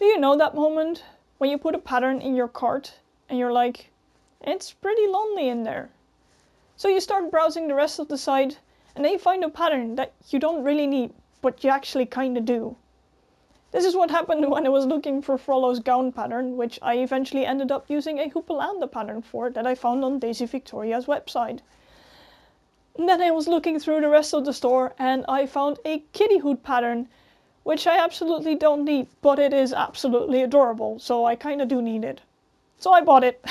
Do you know that moment when you put a pattern in your cart and you're like, it's pretty lonely in there? So you start browsing the rest of the site and then you find a pattern that you don't really need, but you actually kinda do. This is what happened when I was looking for Frollo's gown pattern, which I eventually ended up using a Hoopalanda pattern for that I found on Daisy Victoria's website. And then I was looking through the rest of the store and I found a kitty hood pattern, which I absolutely don't need, but it is absolutely adorable, so I kinda do need it. So I bought it.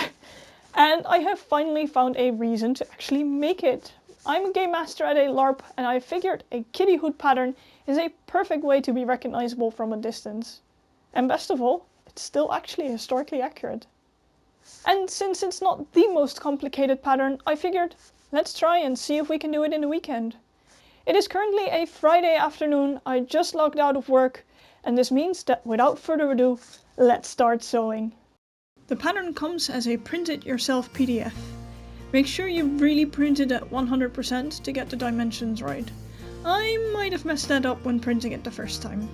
And I have finally found a reason to actually make it. I'm a game master at a LARP and I figured a kitty hood pattern is a perfect way to be recognizable from a distance. And best of all, it's still actually historically accurate. And since it's not the most complicated pattern, I figured, let's try and see if we can do it in a weekend. It is currently a Friday afternoon, I just logged out of work, and this means that without further ado, let's start sewing. The pattern comes as a print it yourself PDF. Make sure you really print it at 100% to get the dimensions right. I might have messed that up when printing it the first time.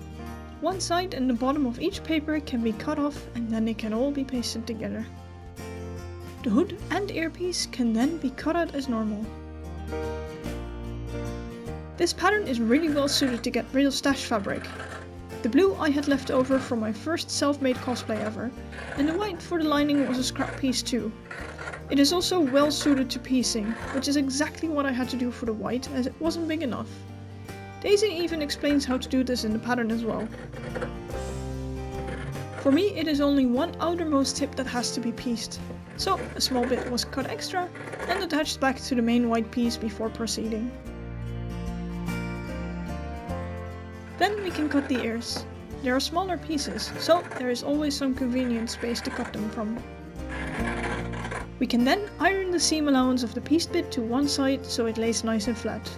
One side and the bottom of each paper can be cut off and then they can all be pasted together. The hood and earpiece can then be cut out as normal. This pattern is really well suited to get rid of stash fabric. The blue I had left over from my first self-made cosplay ever, and the white for the lining was a scrap piece too. It is also well suited to piecing, which is exactly what I had to do for the white as it wasn't big enough. Daisy even explains how to do this in the pattern as well. For me it is only one outermost tip that has to be pieced, so a small bit was cut extra and attached back to the main white piece before proceeding. Then we can cut the ears. They are smaller pieces, so there is always some convenient space to cut them from. We can then iron the seam allowance of the pieced bit to one side so it lays nice and flat.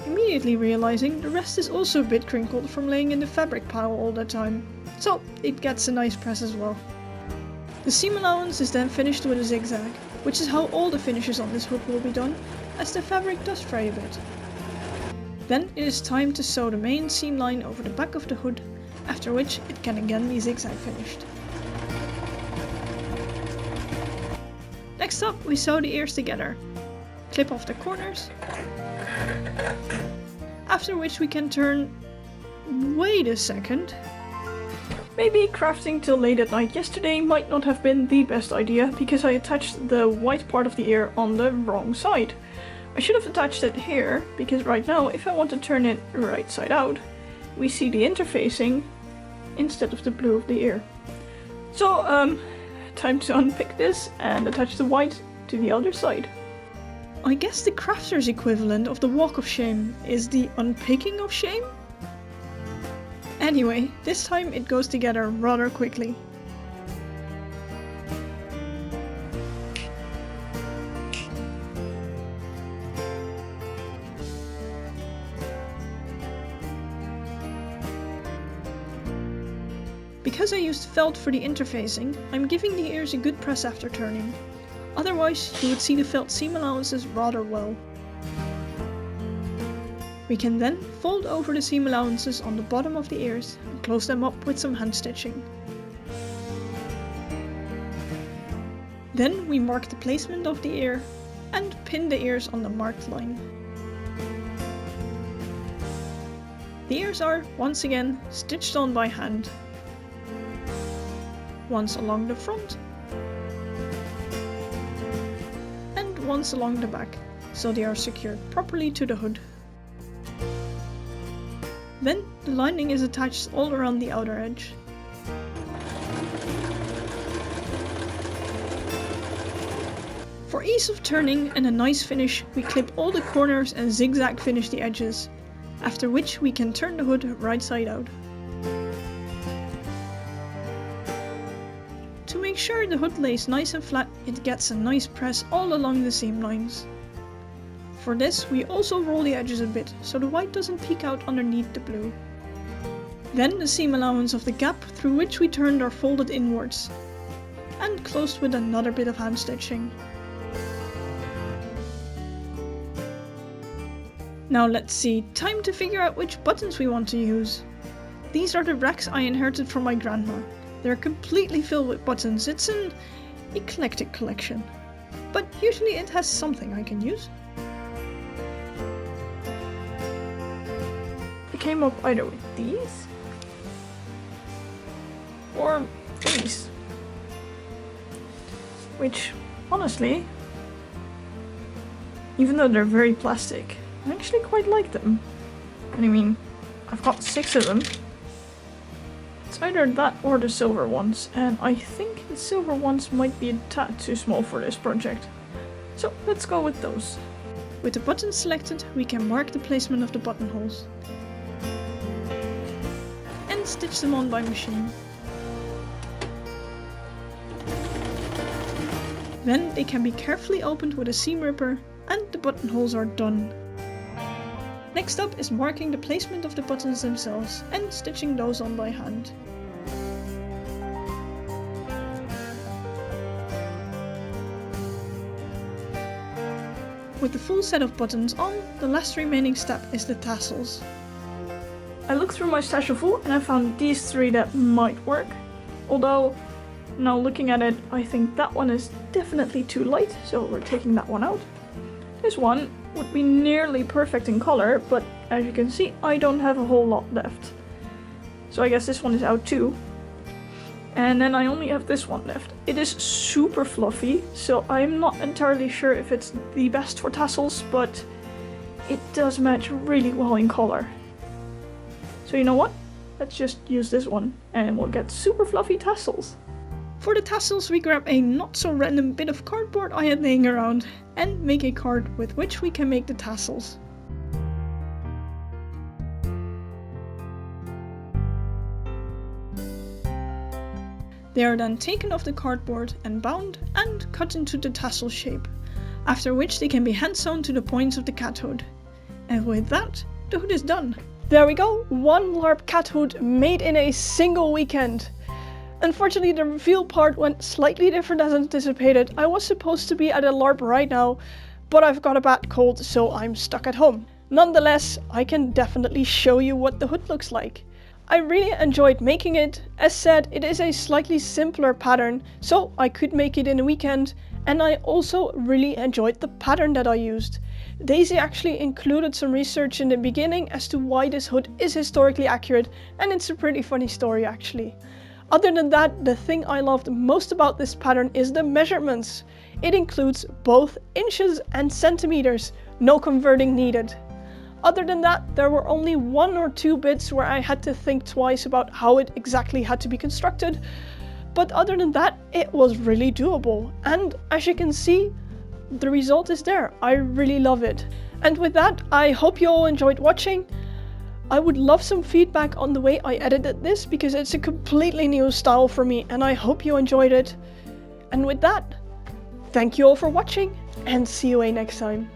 Immediately realizing the rest is also a bit crinkled from laying in the fabric pile all the time, so it gets a nice press as well. The seam allowance is then finished with a zigzag, which is how all the finishes on this hood will be done, as the fabric does fray a bit. Then it is time to sew the main seam line over the back of the hood, after which it can again be zigzag finished. Next up we sew the ears together. Clip off the corners, after which we can turn... Wait a second. Maybe crafting till late at night yesterday might not have been the best idea because I attached the white part of the ear on the wrong side. I should have attached it here, because right now if I want to turn it right side out, we see the interfacing instead of the blue of the ear. So, time to unpick this and attach the white to the other side. I guess the crafter's equivalent of the walk of shame is the unpicking of shame? Anyway, this time it goes together rather quickly. Because I used felt for the interfacing, I'm giving the ears a good press after turning. Otherwise, you would see the felt seam allowances rather well. We can then fold over the seam allowances on the bottom of the ears and close them up with some hand stitching. Then we mark the placement of the ear and pin the ears on the marked line. The ears are, once again, stitched on by hand. Once along the front and once along the back, so they are secured properly to the hood. Then the lining is attached all around the outer edge. For ease of turning and a nice finish, we clip all the corners and zigzag finish the edges, after which we can turn the hood right side out. To make sure the hood lays nice and flat, it gets a nice press all along the seam lines. For this we also roll the edges a bit, so the white doesn't peek out underneath the blue. Then the seam allowance of the gap through which we turned are folded inwards, and closed with another bit of hand stitching. Now let's see, time to figure out which buttons we want to use. These are the racks I inherited from my grandma. They're completely filled with buttons. It's an eclectic collection. But usually it has something I can use. It came up either with these or these. Which, honestly, even though they're very plastic, I actually quite like them. And I mean, I've got 6 of them. It's either that or the silver ones, and I think the silver ones might be a tad too small for this project. So let's go with those. With the buttons selected, we can mark the placement of the buttonholes. And stitch them on by machine. Then they can be carefully opened with a seam ripper, and the buttonholes are done. Next up is marking the placement of the buttons themselves and stitching those on by hand. With the full set of buttons on, the last remaining step is the tassels. I looked through my stash of wool and I found these 3 that might work. Although, now looking at it, I think that one is definitely too light, so we're taking that one out. This one would be nearly perfect in color, but as you can see, I don't have a whole lot left. So I guess this one is out too. And then I only have this one left. It is super fluffy, so I'm not entirely sure if it's the best for tassels, but it does match really well in color. So you know what? Let's just use this one and we'll get super fluffy tassels. For the tassels, we grab a not so random bit of cardboard I had laying around and make a card with which we can make the tassels. They are then taken off the cardboard and bound and cut into the tassel shape, after which they can be hand sewn to the points of the cat hood. And with that, the hood is done. There we go, 1 LARP cat hood made in a single weekend. Unfortunately, the reveal part went slightly different as anticipated. I was supposed to be at a LARP right now, but I've got a bad cold, so I'm stuck at home. Nonetheless, I can definitely show you what the hood looks like. I really enjoyed making it. As said, it is a slightly simpler pattern, so I could make it in a weekend, and I also really enjoyed the pattern that I used. Daisy actually included some research in the beginning as to why this hood is historically accurate, and it's a pretty funny story actually. Other than that, the thing I loved most about this pattern is the measurements. It includes both inches and centimeters, no converting needed. Other than that, there were only 1 or 2 bits where I had to think twice about how it exactly had to be constructed, but other than that, it was really doable. And as you can see, the result is there. I really love it. And with that, I hope you all enjoyed watching. I would love some feedback on the way I edited this because it's a completely new style for me and I hope you enjoyed it. And with that, thank you all for watching and see you next time.